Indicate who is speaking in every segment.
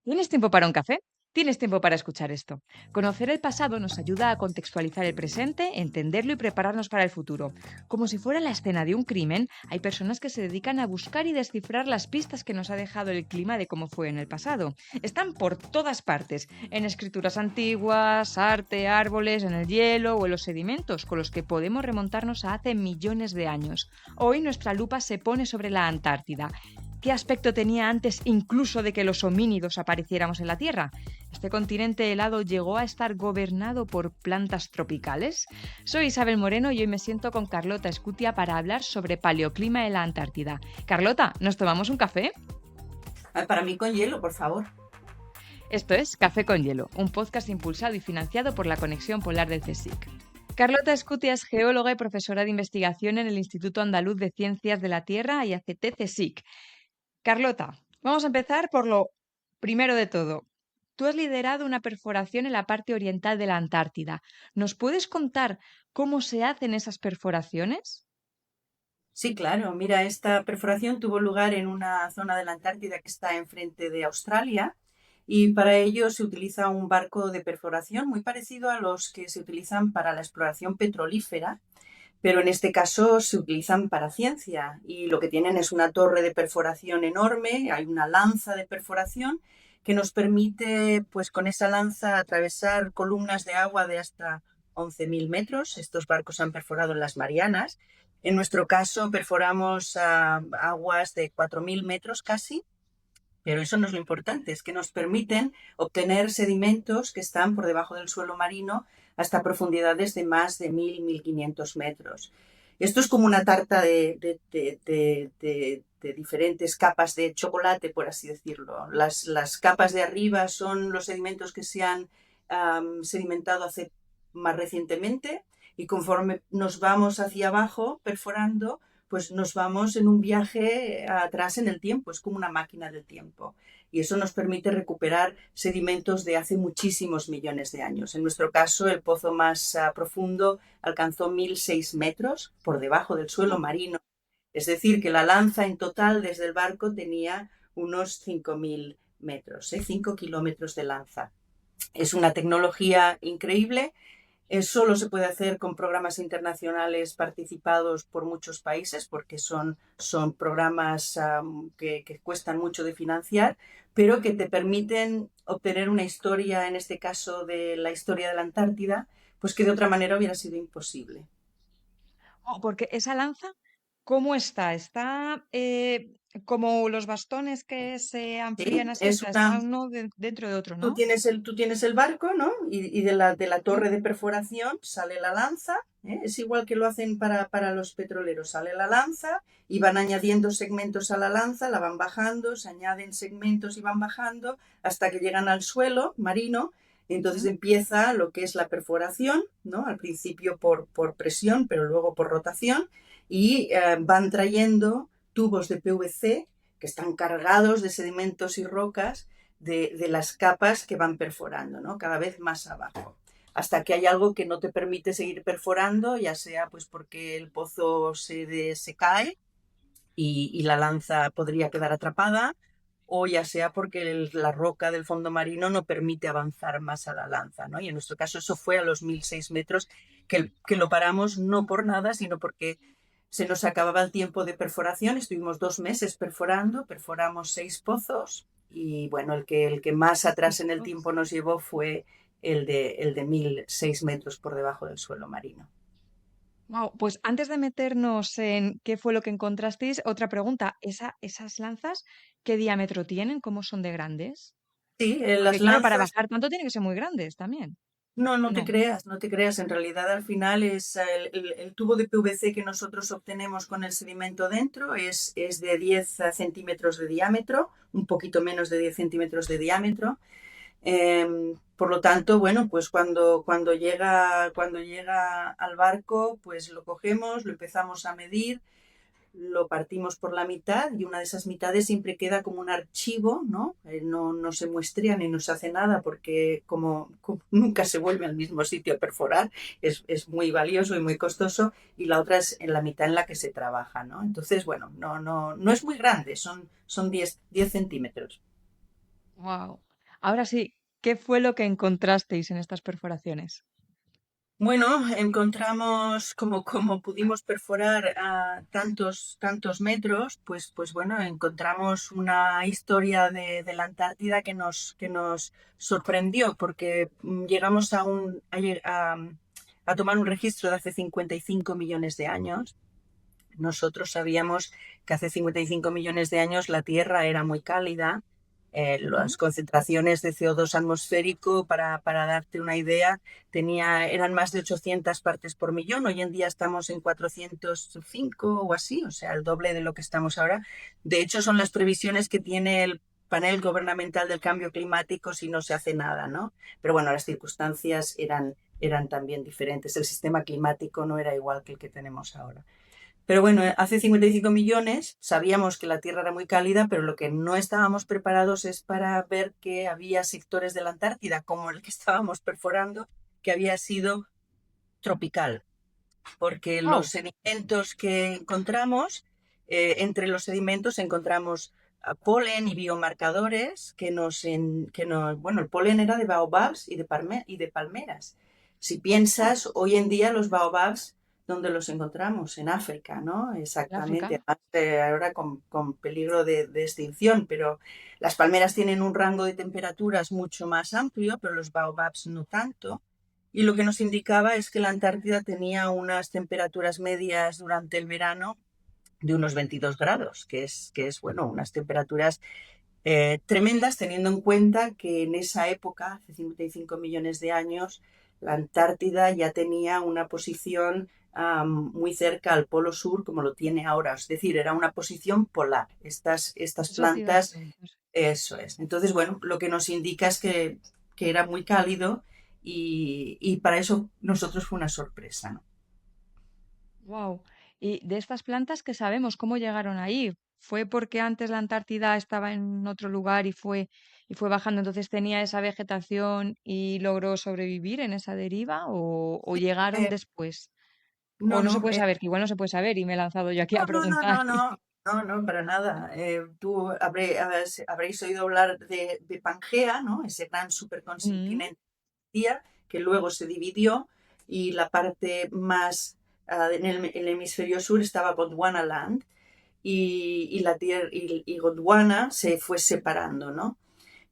Speaker 1: ¿Tienes tiempo para un café? Tienes tiempo para escuchar esto. Conocer el pasado nos ayuda a contextualizar el presente, entenderlo y prepararnos para el futuro. Como si fuera la escena de un crimen, hay personas que se dedican a buscar y descifrar las pistas que nos ha dejado el clima de cómo fue en el pasado. Están por todas partes, en escrituras antiguas, arte, árboles, en el hielo o en los sedimentos, con los que podemos remontarnos a hace millones de años. Hoy nuestra lupa se pone sobre la Antártida. ¿Qué aspecto tenía antes incluso de que los homínidos apareciéramos en la Tierra? ¿Este continente helado llegó a estar gobernado por plantas tropicales? Soy Isabel Moreno y hoy me siento con Carlota Escutia para hablar sobre paleoclima en la Antártida. Carlota, ¿nos tomamos un café?
Speaker 2: Para mí con hielo, por favor.
Speaker 1: Esto es Café con Hielo, un podcast impulsado y financiado por la Conexión Polar del CSIC. Carlota Escutia es geóloga y profesora de investigación en el Instituto Andaluz de Ciencias de la Tierra y ACT CSIC. Carlota, vamos a empezar por lo primero de todo. Tú has liderado una perforación en la parte oriental de la Antártida. ¿Nos puedes contar cómo se hacen esas perforaciones?
Speaker 2: Sí, claro. Mira, esta perforación tuvo lugar en una zona de la Antártida que está enfrente de Australia y para ello se utiliza un barco de perforación muy parecido a los que se utilizan para la exploración petrolífera, pero en este caso se utilizan para ciencia y lo que tienen es una torre de perforación enorme, hay una lanza de perforación que nos permite, pues con esa lanza, atravesar columnas de agua de hasta 11.000 metros. Estos barcos han perforado en las Marianas. En nuestro caso perforamos aguas de 4.000 metros casi, pero eso no es lo importante, es que nos permiten obtener sedimentos que están por debajo del suelo marino hasta profundidades de más de 1.000-1.500 metros. Esto es como una tarta de diferentes capas de chocolate, por así decirlo. Las capas de arriba son los sedimentos que se han sedimentado hace más recientemente y conforme nos vamos hacia abajo perforando, pues nos vamos en un viaje atrás en el tiempo, es como una máquina del tiempo. Y eso nos permite recuperar sedimentos de hace muchísimos millones de años. En nuestro caso, el pozo más profundo alcanzó 1.006 metros por debajo del suelo marino. Es decir, que la lanza en total desde el barco tenía unos 5.000 metros, 5 kilómetros de lanza. Es una tecnología increíble. Solo se puede hacer con programas internacionales participados por muchos países porque son programas que cuestan mucho de financiar, pero que te permiten obtener una historia, en este caso de la historia de la Antártida, pues que de otra manera hubiera sido imposible.
Speaker 1: Oh, porque esa lanza, ¿cómo está? ¿Está como los bastones que se amplían
Speaker 2: Sí,
Speaker 1: así? O
Speaker 2: es
Speaker 1: sea,
Speaker 2: una,
Speaker 1: está uno dentro de otro, ¿no?
Speaker 2: tú tienes el barco, ¿no? Y de la torre de perforación sale la lanza, ¿eh? Es igual que lo hacen para los petroleros. Sale la lanza y van añadiendo segmentos a la lanza, la van bajando, se añaden segmentos y van bajando hasta que llegan al suelo marino. Entonces
Speaker 1: ¿Mm?
Speaker 2: empieza lo que es la perforación, ¿no? Al principio por presión, pero luego por rotación, y van trayendo tubos de PVC que están cargados de sedimentos y rocas de las capas que van perforando, ¿no? Cada vez más abajo. Hasta que hay algo que no te permite seguir perforando, ya sea pues porque el pozo se cae y la lanza podría quedar atrapada, o ya sea porque la roca del fondo marino no permite avanzar más a la lanza, ¿no? Y en nuestro caso eso fue a los 1.006 metros que lo paramos no por nada, sino porque se nos acababa el tiempo de perforación. Estuvimos 2 meses perforando, perforamos 6 pozos y bueno, el que más atrás en el tiempo nos llevó fue el de 1.006 metros por debajo del suelo marino.
Speaker 1: Wow, pues antes de meternos en qué fue lo que encontrasteis, otra pregunta. ¿Esas lanzas qué diámetro tienen? ¿Cómo son de grandes?
Speaker 2: Sí, las
Speaker 1: Porque claro, para
Speaker 2: lanzas.
Speaker 1: bajar tanto tienen que ser muy grandes también.
Speaker 2: No, no
Speaker 1: ¿O
Speaker 2: te
Speaker 1: no?
Speaker 2: creas, no te creas. En realidad, al final es el tubo de PVC que nosotros obtenemos con el sedimento dentro es de 10 centímetros de diámetro, un poquito menos de 10 centímetros de diámetro. Por lo tanto, bueno, pues cuando llega al barco, pues lo cogemos, lo empezamos a medir, lo partimos por la mitad y una de esas mitades siempre queda como un archivo, ¿no? No se muestrea ni nos hace nada porque como nunca se vuelve al mismo sitio a perforar, es muy valioso y muy costoso, y la otra es en la mitad en la que se trabaja, ¿no? Entonces, bueno, no es muy grande, son 10 centímetros.
Speaker 1: Wow. Ahora sí, ¿qué fue lo que encontrasteis en estas perforaciones?
Speaker 2: Bueno, encontramos como pudimos perforar a tantos metros, pues bueno, encontramos una historia de la Antártida que nos sorprendió porque llegamos a tomar un registro de hace 55 millones de años. Nosotros sabíamos que hace 55 millones de años la Tierra era muy cálida. Las
Speaker 1: Ujú.
Speaker 2: concentraciones de CO2 atmosférico, para darte una idea, eran más de 800 partes por millón. Hoy en día estamos en 405 o así, o sea, el doble de lo que estamos ahora. De hecho, son las previsiones que tiene el panel gubernamental del cambio climático si no se hace nada, ¿no? Pero bueno, las circunstancias eran también diferentes. El sistema climático no era igual que el que tenemos ahora. Pero bueno, hace 55 millones sabíamos que la Tierra era muy cálida, pero lo que no estábamos preparados es para ver que había sectores de la Antártida, como el que estábamos perforando, que había sido tropical, porque los
Speaker 1: Wow,
Speaker 2: sedimentos que encontramos, entre los sedimentos encontramos polen y biomarcadores bueno, el polen era de baobabs y de palmeras. Si piensas, hoy en día los baobabs, ¿dónde los encontramos? En África, ¿no?
Speaker 1: en África.
Speaker 2: Exactamente, además, ahora con peligro de extinción, pero las palmeras tienen un rango de temperaturas mucho más amplio, pero los baobabs no tanto. Y lo que nos indicaba es que la Antártida tenía unas temperaturas medias durante el verano de unos 22 grados, que es bueno, unas temperaturas tremendas, teniendo en cuenta que en esa época, hace 55 millones de años, la Antártida ya tenía una posición muy cerca al polo sur, como lo tiene ahora. Es decir, era una posición polar. Estas
Speaker 1: Eso te iba a
Speaker 2: plantas,
Speaker 1: preguntar.
Speaker 2: eso es. Entonces, bueno, lo que nos indica es que era muy cálido y para eso nosotros fue una sorpresa, ¿no?
Speaker 1: Wow. Y de estas plantas, ¿qué sabemos? ¿Cómo llegaron ahí? ¿Fue porque antes la Antártida estaba en otro lugar y fue bajando, entonces tenía esa vegetación y logró sobrevivir en esa deriva? ¿O llegaron
Speaker 2: Eh,
Speaker 1: después? ¿O
Speaker 2: no,
Speaker 1: no se
Speaker 2: no,
Speaker 1: puede saber? Que igual no se puede saber y me he lanzado yo aquí a
Speaker 2: no, no,
Speaker 1: preguntar.
Speaker 2: no, no, no, no, para nada. Tú habréis oído hablar de Pangea, ¿no? Ese gran
Speaker 1: Mm.
Speaker 2: supercontinente que luego se dividió y la parte más en el hemisferio sur estaba Gondwanaland y Gondwana se fue separando, ¿no?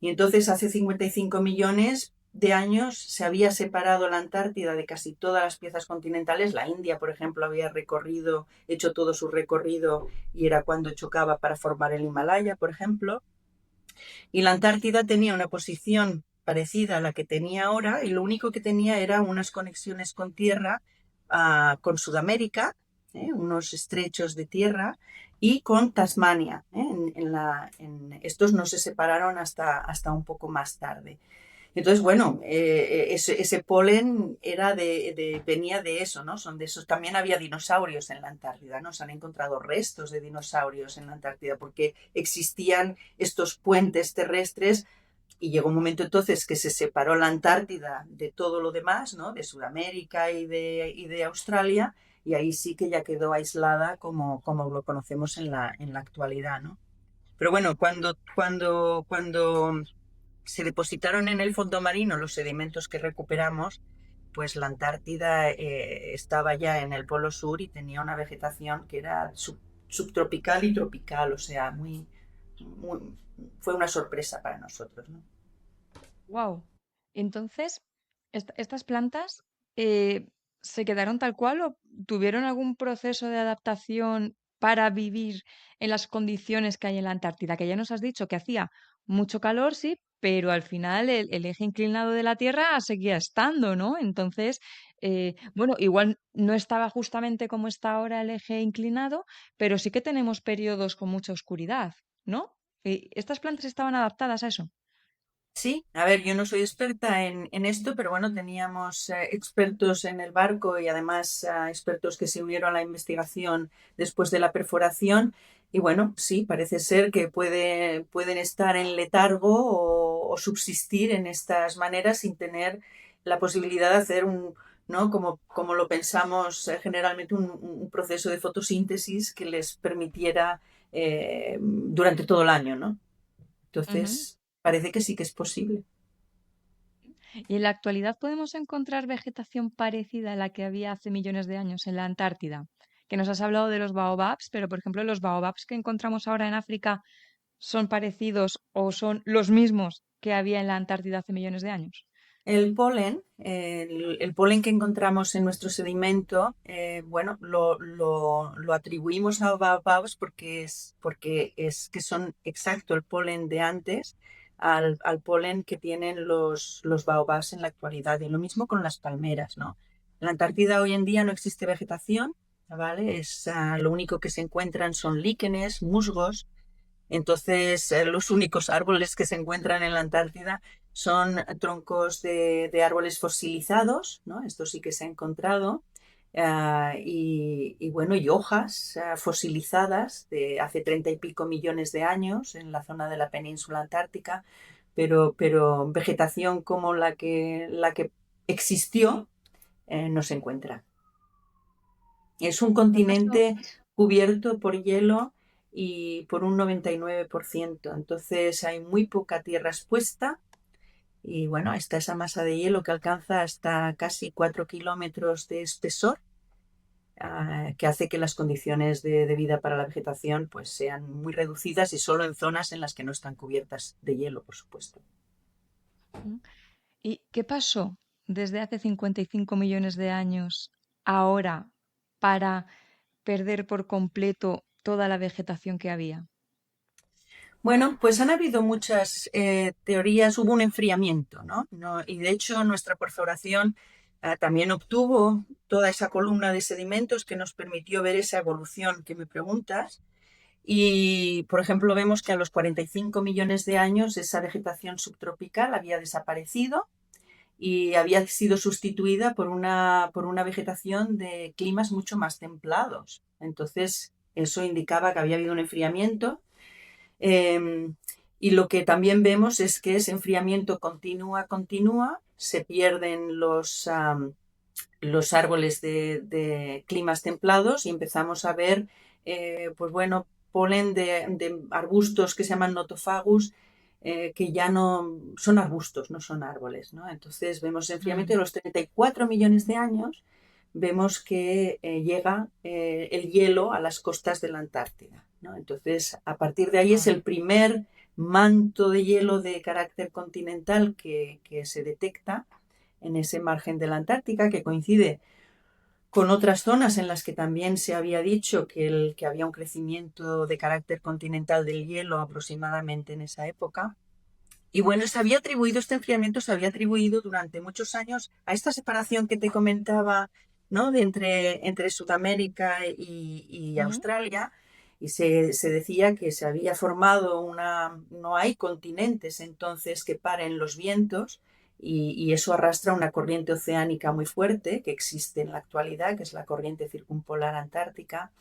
Speaker 2: Y entonces hace 55 millones de años se había separado la Antártida de casi todas las piezas continentales. La India, por ejemplo, había hecho todo su recorrido y era cuando chocaba para formar el Himalaya, por ejemplo. Y la Antártida tenía una posición parecida a la que tenía ahora y lo único que tenía era unas conexiones con tierra, con Sudamérica, unos estrechos de tierra y con Tasmania. Estos no se separaron hasta un poco más tarde. Entonces, bueno, ese polen venía de eso, ¿no? Son de esos. También había dinosaurios en la Antártida, ¿no? Se han encontrado restos de dinosaurios en la Antártida porque existían estos puentes terrestres y llegó un momento entonces que se separó la Antártida de todo lo demás, ¿no? De Sudamérica y de Australia, y ahí sí que ya quedó aislada como lo conocemos en la actualidad, ¿no? Pero bueno, cuando se depositaron en el fondo marino los sedimentos que recuperamos, pues la Antártida estaba ya en el polo sur y tenía una vegetación que era subtropical y tropical, o sea, fue una sorpresa para nosotros, ¿no?
Speaker 1: Wow. Entonces, estas plantas eh, se quedaron tal cual o tuvieron algún proceso de adaptación para vivir en las condiciones que hay en la Antártida, que ya nos has dicho que hacía mucho calor, sí, pero al final el eje inclinado de la Tierra seguía estando, ¿no? Entonces, bueno, igual no estaba justamente como está ahora el eje inclinado, pero sí que tenemos periodos con mucha oscuridad, ¿no? ¿Estas plantas estaban adaptadas a eso?
Speaker 2: Sí, a ver, yo no soy experta en esto, pero bueno, teníamos expertos en el barco y además expertos que se unieron a la investigación después de la perforación. Y bueno, sí, parece ser que pueden estar en letargo o subsistir en estas maneras sin tener la posibilidad de hacer ¿no? Como lo pensamos generalmente, un proceso de fotosíntesis que les permitiera durante todo el año, ¿no?
Speaker 1: Ujú.
Speaker 2: Entonces. parece que sí que es posible.
Speaker 1: Y en la actualidad podemos encontrar vegetación parecida a la que había hace millones de años en la Antártida. Que nos has hablado de los baobabs, pero por ejemplo, los baobabs que encontramos ahora en África son parecidos o son los mismos que había en la Antártida hace millones de años.
Speaker 2: El polen que encontramos en nuestro sedimento, bueno, lo atribuimos a baobabs porque es que son exacto el polen de antes al polen que tienen los baobabs en la actualidad. Y lo mismo con las palmeras, ¿no? En la Antártida hoy en día no existe vegetación, ¿vale? Lo único que se encuentran son líquenes, musgos. Entonces, los únicos árboles que se encuentran en la Antártida son troncos de árboles fosilizados, ¿no? Esto sí que se ha encontrado. Bueno, y hojas fosilizadas de hace 30 y pico millones de años en la zona de la península antártica, pero vegetación como la que existió no se encuentra. Es un
Speaker 1: ¿Qué pasó?
Speaker 2: continente cubierto por hielo y por un 99%. Entonces hay muy poca tierra expuesta y bueno, está esa masa de hielo que alcanza hasta casi 4 kilómetros de espesor, que hace que las condiciones de vida para la vegetación pues sean muy reducidas y solo en zonas en las que no están cubiertas de hielo, por supuesto.
Speaker 1: ¿Mm? ¿Y qué pasó desde hace 55 millones de años ahora para perder por completo toda la vegetación que había?
Speaker 2: Bueno, pues han habido muchas teorías, hubo un enfriamiento, ¿no? Y de hecho nuestra perforación también obtuvo toda esa columna de sedimentos que nos permitió ver esa evolución que me preguntas. Y, por ejemplo, vemos que a los 45 millones de años esa vegetación subtropical había desaparecido y había sido sustituida por una vegetación de climas mucho más templados. Entonces, eso indicaba que había habido un enfriamiento. Eh, y lo que también vemos es que ese enfriamiento continúa, se pierden los árboles de climas templados y empezamos a ver, pues bueno, polen de arbustos que se llaman notofagus, que ya no son arbustos, no son árboles, ¿no? Entonces vemos enfriamiento de
Speaker 1: Mm.
Speaker 2: los 34 millones de años, vemos que llega el hielo a las costas de la Antártida, ¿no? Entonces, a partir de ahí es
Speaker 1: Ah.
Speaker 2: el primer manto de hielo de carácter continental que se detecta en ese margen de la Antártica, que coincide con otras zonas en las que también se había dicho que había un crecimiento de carácter continental del hielo aproximadamente en esa época. Y bueno, este enfriamiento se había atribuido durante muchos años a esta separación que te comentaba, ¿no? Entre Sudamérica y
Speaker 1: Ujú.
Speaker 2: Australia. Y se decía que se había formado no hay continentes entonces que paren los vientos y eso arrastra una corriente oceánica muy fuerte que existe en la actualidad, que es la corriente circumpolar antártica,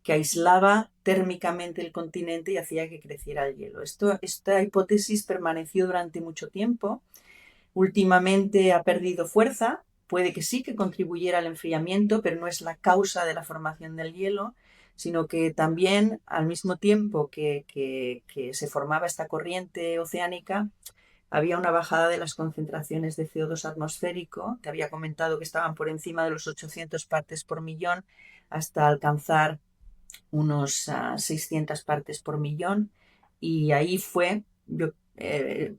Speaker 2: que aislaba térmicamente el continente y hacía que creciera el hielo. Esta hipótesis permaneció durante mucho tiempo. Últimamente ha perdido fuerza. Puede que sí que contribuyera al enfriamiento, pero no es la causa de la formación del hielo, sino que también al mismo tiempo que se formaba esta corriente oceánica, había una bajada de las concentraciones de CO2 atmosférico. Te había comentado que estaban por encima de los 800 partes por millón hasta alcanzar unos 600 partes por millón y ahí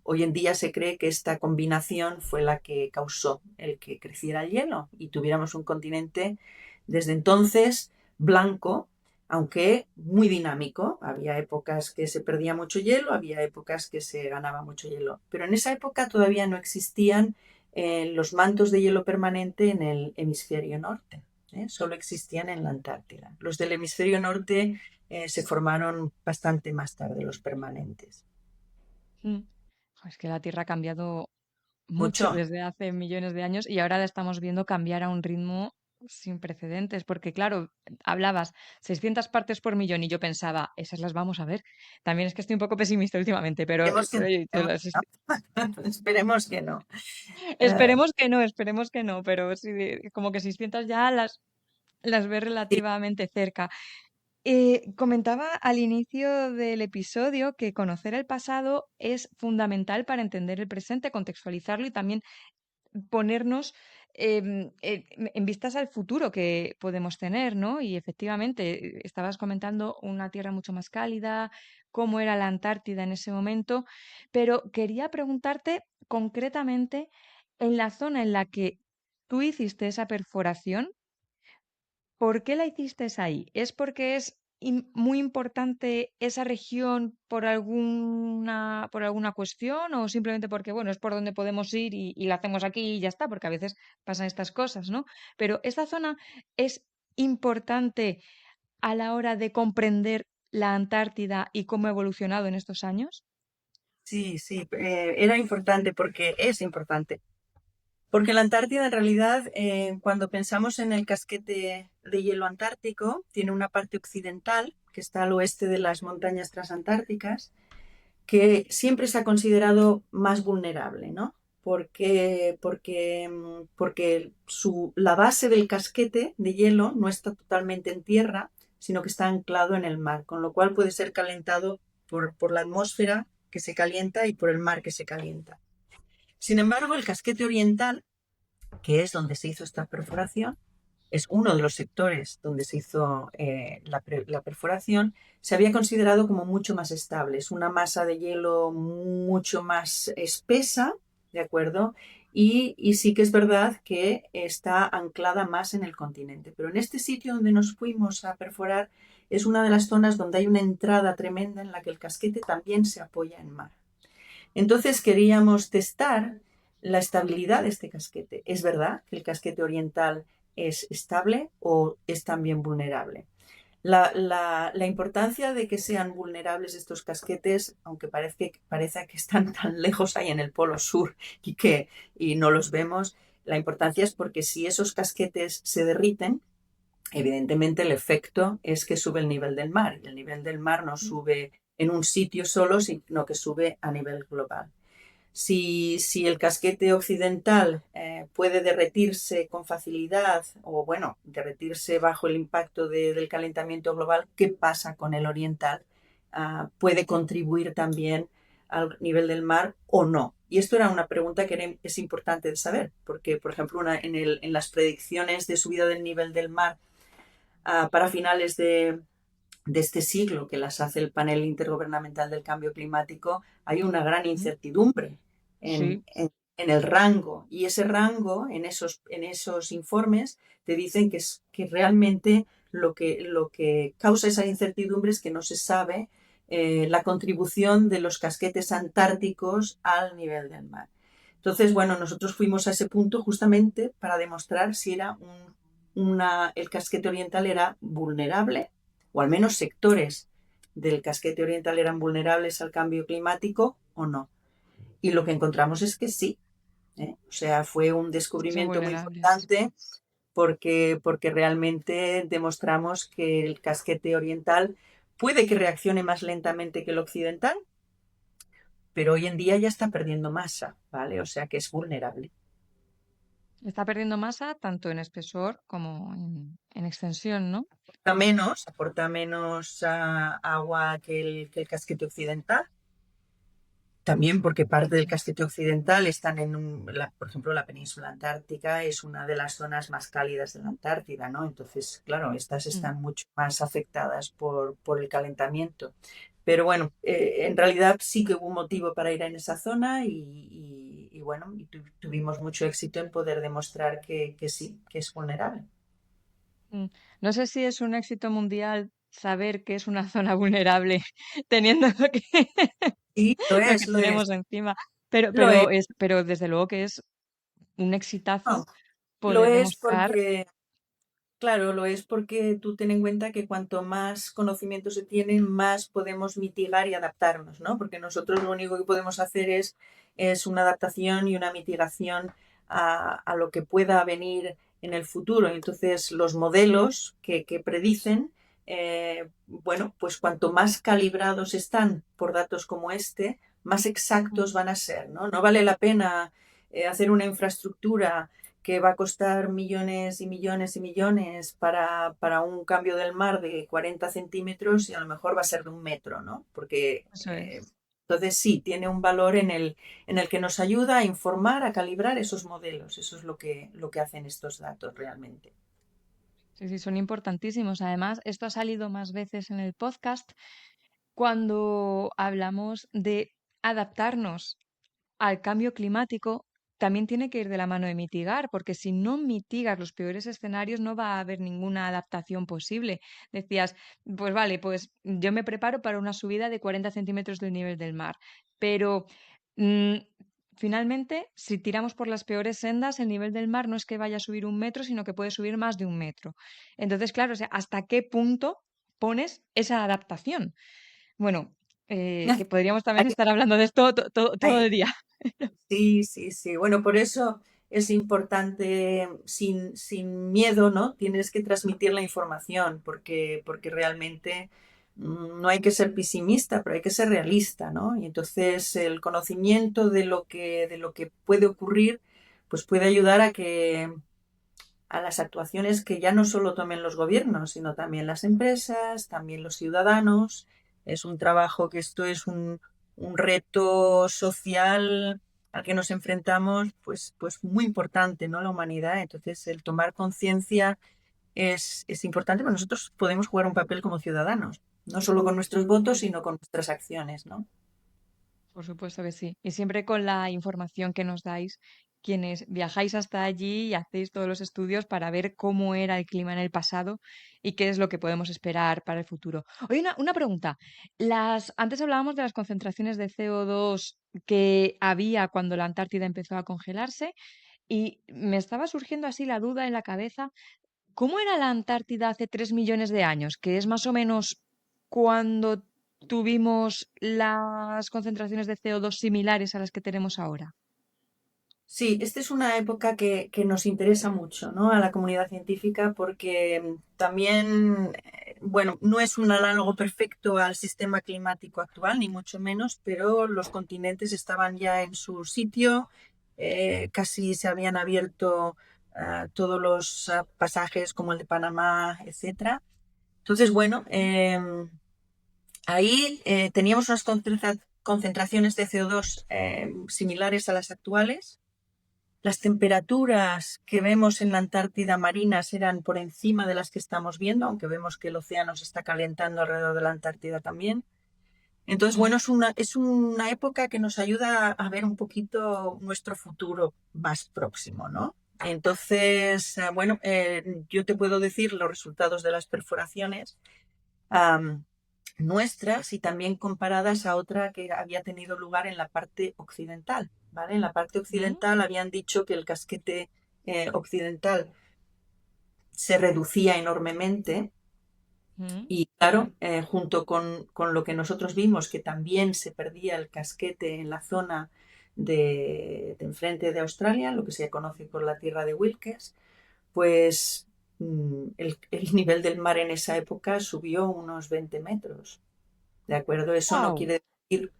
Speaker 2: hoy en día se cree que esta combinación fue la que causó el que creciera el hielo y tuviéramos un continente desde entonces blanco, aunque muy dinámico. Había épocas que se perdía mucho hielo, había épocas que se ganaba mucho hielo, pero en esa época todavía no existían los mantos de hielo permanente en el hemisferio norte. Solo existían en la Antártida. Los del hemisferio norte se formaron bastante más tarde, los permanentes.
Speaker 1: Mm. Es que la Tierra ha cambiado mucho
Speaker 2: Mucho.
Speaker 1: desde hace millones de años y ahora la estamos viendo cambiar a un ritmo sin precedentes, porque claro, hablabas 600 partes por millón y yo pensaba, esas las vamos a ver. También es que estoy un poco pesimista últimamente,
Speaker 2: Esperemos que,
Speaker 1: pero yo he dicho,
Speaker 2: esperemos que no. Esperemos que no. Eh,
Speaker 1: esperemos que no, pero sí, como que 600 ya las ves
Speaker 2: sí,
Speaker 1: relativamente cerca. Comentaba al inicio del episodio que conocer el pasado es fundamental para entender el presente, contextualizarlo y también ponernos en vistas al futuro que podemos tener, ¿no? Y efectivamente, estabas comentando una tierra mucho más cálida, cómo era la Antártida en ese momento, pero quería preguntarte concretamente en la zona en la que tú hiciste esa perforación. ¿Por qué la hiciste ahí? ¿Es porque es muy importante esa región por alguna cuestión o simplemente porque, bueno, es por donde podemos ir y la hacemos aquí y ya está? Porque a veces pasan estas cosas, ¿no? Pero esta zona es importante a la hora de comprender la Antártida y cómo ha evolucionado en estos años.
Speaker 2: Sí, sí, era importante porque es importante. Porque la Antártida en realidad, cuando pensamos en el casquete de hielo antártico, tiene una parte occidental que está al oeste de las montañas transantárticas, que siempre se ha considerado más vulnerable, ¿no? Porque la base del casquete de hielo no está totalmente en tierra, sino que está anclado en el mar, con lo cual puede ser calentado por la atmósfera que se calienta y por el mar que se calienta. Sin embargo, el casquete oriental, que es donde se hizo esta perforación, es uno de los sectores donde se hizo la perforación, se había considerado como mucho más estable. Es una masa de hielo mucho más espesa, ¿de acuerdo? Y sí que es verdad que está anclada más en el continente. Pero en este sitio donde nos fuimos a perforar es una de las zonas donde hay una entrada tremenda en la que el casquete también se apoya en mar. Entonces queríamos testar la estabilidad de este casquete. ¿Es verdad que el casquete oriental es estable o es también vulnerable? La importancia de que sean vulnerables estos casquetes, aunque parece que están tan lejos ahí en el Polo Sur y no los vemos, la importancia es porque si esos casquetes se derriten, evidentemente el efecto es que sube el nivel del mar. Y el nivel del mar no sube en un sitio solo, sino que sube a nivel global. Si el casquete occidental puede derretirse con facilidad o, bueno, derretirse bajo el impacto del calentamiento global, ¿qué pasa con el oriental? ¿Puede contribuir también al nivel del mar o no? Y esto era una pregunta que es importante de saber, porque, por ejemplo, en las predicciones de subida del nivel del mar para finales de este siglo, que las hace el panel intergubernamental del cambio climático, hay una gran
Speaker 1: Mm.
Speaker 2: incertidumbre en,
Speaker 1: Sí,
Speaker 2: en- en el rango. Y ese rango, en esos informes, te dicen que realmente lo que causa esa incertidumbre es que no se sabe la contribución de los casquetes antárticos al nivel del mar. Entonces, bueno, nosotros fuimos a ese punto justamente para demostrar si era el casquete oriental era vulnerable, o al menos sectores del casquete oriental eran vulnerables al cambio climático o no. Y lo que encontramos es que sí, ¿eh? O sea, fue un
Speaker 1: sí que son
Speaker 2: descubrimiento muy
Speaker 1: vulnerables.
Speaker 2: importante porque realmente demostramos que el casquete oriental puede que reaccione más lentamente que el occidental, pero hoy en día ya está perdiendo masa, ¿vale? O sea que es vulnerable.
Speaker 1: Está perdiendo masa tanto en espesor como en extensión, ¿no?
Speaker 2: Aporta menos agua que el casquete occidental. También porque parte del casquete occidental están por ejemplo, la península antártica es una de las zonas más cálidas de la Antártida, ¿no? Entonces, claro, estas
Speaker 1: Mm.
Speaker 2: están mucho más afectadas por el calentamiento. Pero bueno, en realidad sí que hubo un motivo para ir en esa zona y bueno, tuvimos mucho éxito en poder demostrar que sí, que es vulnerable.
Speaker 1: Mm. No sé si es un éxito mundial saber que es una zona vulnerable teniendo
Speaker 2: Sí, lo
Speaker 1: lo que
Speaker 2: es, lo es.
Speaker 1: tenemos encima, pero,
Speaker 2: Lo es.
Speaker 1: pero desde luego que es un
Speaker 2: No,
Speaker 1: exitazo
Speaker 2: lo
Speaker 1: poder
Speaker 2: es
Speaker 1: demostrar.
Speaker 2: porque Claro, lo es porque tú ten en cuenta que cuanto más conocimiento se tiene, más podemos mitigar y adaptarnos, ¿no? Porque nosotros lo único que podemos hacer es una adaptación y una mitigación a lo que pueda venir en el futuro. Entonces, los modelos que predicen, bueno, pues cuanto más calibrados están por datos como este, más
Speaker 1: Mm.
Speaker 2: exactos van a ser, ¿no? No vale la pena hacer una infraestructura que va a costar millones y millones y millones para un cambio del mar de 40 centímetros y a lo mejor va a ser de 1 metro, ¿no? Porque
Speaker 1: Eso es.
Speaker 2: entonces sí, tiene un valor en el que nos ayuda a informar, a calibrar esos modelos. Eso es lo que hacen estos datos realmente.
Speaker 1: Sí, sí, son importantísimos. Además, esto ha salido más veces en el podcast cuando hablamos de adaptarnos al cambio climático. También tiene que ir de la mano de mitigar, porque si no mitigas los peores escenarios no va a haber ninguna adaptación posible. Decías, pues vale, pues yo me preparo para una subida de 40 centímetros del nivel del mar, pero mm, finalmente, si tiramos por las peores sendas, el nivel del mar no es que vaya a subir 1 metro, sino que puede subir más de 1 metro. Entonces, claro, o sea, ¿hasta qué punto pones esa adaptación? Bueno, que podríamos también
Speaker 2: Hay-
Speaker 1: estar hablando de esto todo
Speaker 2: hay-
Speaker 1: el día.
Speaker 2: Sí, sí, sí. Bueno, por eso es importante sin miedo, ¿no? Tienes que transmitir la información porque realmente no hay que ser pesimista, pero hay que ser realista, ¿no? Y entonces el conocimiento de lo que puede ocurrir, pues puede ayudar a las actuaciones que ya no solo tomen los gobiernos, sino también las empresas, también los ciudadanos. Es un trabajo que esto es un reto social al que nos enfrentamos, pues muy importante, ¿no? La humanidad. Entonces, el tomar conciencia es importante, pero nosotros podemos jugar un papel como ciudadanos, no solo con nuestros votos, sino con nuestras acciones, ¿no?
Speaker 1: Por supuesto que sí. Y siempre con la información que nos dais, quienes viajáis hasta allí y hacéis todos los estudios para ver cómo era el clima en el pasado y qué es lo que podemos esperar para el futuro. Oye, una pregunta. Antes hablábamos de las concentraciones de CO2 que había cuando la Antártida empezó a congelarse y me estaba surgiendo así la duda en la cabeza. ¿Cómo era la Antártida hace 3 millones de años? Que es más o menos cuando tuvimos las concentraciones de CO2 similares a las que tenemos ahora.
Speaker 2: Sí, esta es una época que nos interesa mucho, ¿no? A la comunidad científica porque también, bueno, no es un análogo perfecto al sistema climático actual, ni mucho menos, pero los continentes estaban ya en su sitio, casi se habían abierto todos los pasajes como el de Panamá, etcétera. Entonces, bueno, ahí teníamos unas concentraciones de CO2 similares a las actuales. Las temperaturas que vemos en la Antártida marinas eran por encima de las que estamos viendo, aunque vemos que el océano se está calentando alrededor de la Antártida también. Entonces, bueno,
Speaker 1: Mm.
Speaker 2: es una época que nos ayuda a ver un poquito nuestro futuro más próximo, ¿no? Entonces, bueno, yo te puedo decir los resultados de las perforaciones am, nuestras y también comparadas a otra que había tenido lugar en la parte occidental, ¿vale? En la parte
Speaker 1: Mm.
Speaker 2: occidental habían dicho que el casquete occidental se reducía enormemente
Speaker 1: Mm.
Speaker 2: y claro, junto con lo que nosotros vimos, que también se perdía el casquete en la zona de enfrente de Australia, lo que se conoce por la Tierra de Wilkes, pues el nivel del mar en esa época subió unos 20 metros. ¿De acuerdo? Eso no
Speaker 1: ¡Guau!
Speaker 2: quiere decir,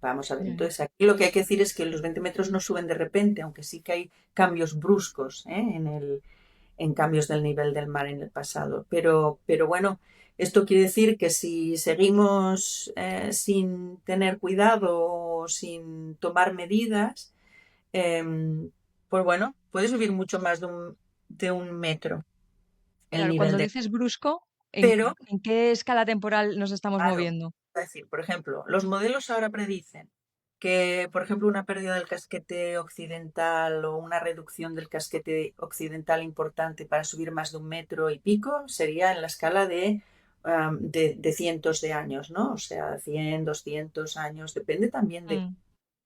Speaker 2: vamos a ver,
Speaker 1: Ya, ya.
Speaker 2: entonces aquí lo que hay que decir es que los 20 metros no suben de repente, aunque sí que hay cambios bruscos en cambios del nivel del mar en el pasado. Pero bueno, esto quiere decir que si seguimos sin tener cuidado o sin tomar medidas, eh, pues bueno, puedes subir mucho más de un metro el
Speaker 1: Claro,
Speaker 2: nivel
Speaker 1: cuando
Speaker 2: del...
Speaker 1: dices brusco,
Speaker 2: Pero
Speaker 1: ¿en qué escala temporal nos estamos
Speaker 2: claro,
Speaker 1: moviendo?
Speaker 2: es decir, por ejemplo, los modelos ahora predicen que, por ejemplo, una pérdida del casquete occidental o una reducción del casquete occidental importante para subir más de 1 metro y pico sería en la escala de cientos de años, ¿no? O sea, 100, 200 años, depende también de
Speaker 1: Mm.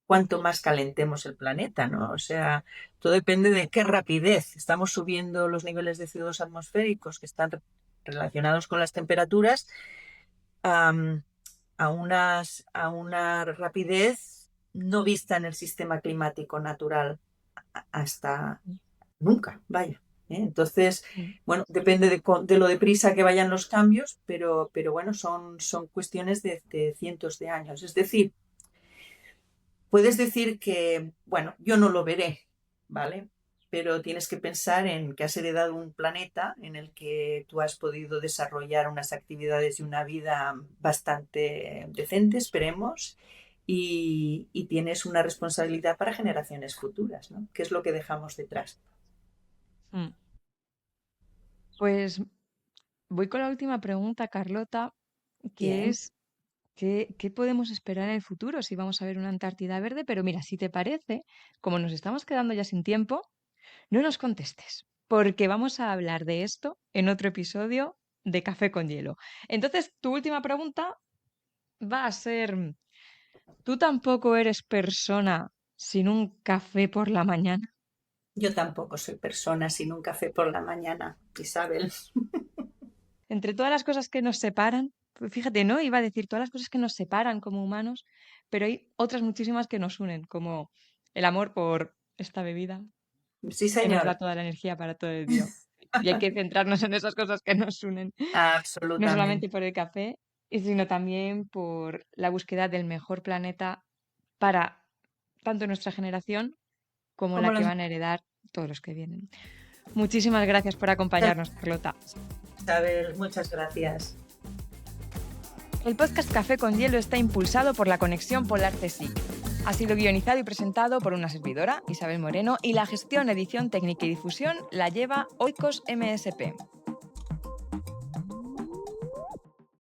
Speaker 2: cuánto más calentemos el planeta, ¿no? O sea, todo depende de qué rapidez estamos subiendo los niveles de CO2 atmosféricos que están relacionados con las temperaturas am, a una rapidez no vista en el sistema climático natural hasta nunca, vaya. Entonces,
Speaker 1: Mm.
Speaker 2: bueno, depende de lo deprisa que vayan los cambios, pero bueno, son cuestiones de cientos de años. Es decir, puedes decir que, bueno, yo no lo veré, ¿vale? pero tienes que pensar en que has heredado un planeta en el que tú has podido desarrollar unas actividades y una vida bastante decente, esperemos, y tienes una responsabilidad para generaciones futuras, ¿no? ¿Qué es lo que dejamos detrás?
Speaker 1: Mm. Pues voy con la última pregunta, Carlota, que
Speaker 2: Bien,
Speaker 1: es ¿qué podemos esperar en el futuro si vamos a ver una Antártida verde? Pero mira, si te parece, como nos estamos quedando ya sin tiempo, no nos contestes, porque vamos a hablar de esto en otro episodio de Café con Hielo. Entonces, tu última pregunta va a ser, ¿tú tampoco eres persona sin un café por la mañana?
Speaker 2: yo tampoco soy persona sin un café por la mañana, Isabel.
Speaker 1: Entre todas las cosas que nos separan, pues fíjate, ¿no? Iba a decir todas las cosas que nos separan como humanos, pero hay otras muchísimas que nos unen, como el amor por esta bebida
Speaker 2: Sí,
Speaker 1: que nos da
Speaker 2: señor,
Speaker 1: toda la energía para todo el día. Y hay que centrarnos en esas cosas que nos unen, no solamente
Speaker 2: absolutamente.
Speaker 1: por el café, sino también por la búsqueda del mejor planeta para tanto nuestra generación como
Speaker 2: Como
Speaker 1: la que
Speaker 2: las...
Speaker 1: van a heredar todos los que vienen. Muchísimas gracias por acompañarnos, Carlota.
Speaker 2: Isabel, muchas gracias.
Speaker 1: El podcast Café con Hielo está impulsado por la Conexión Polar CSIC. Ha sido guionizado y presentado por una servidora, Isabel Moreno, y la gestión, edición técnica y difusión la lleva Oikos MSP.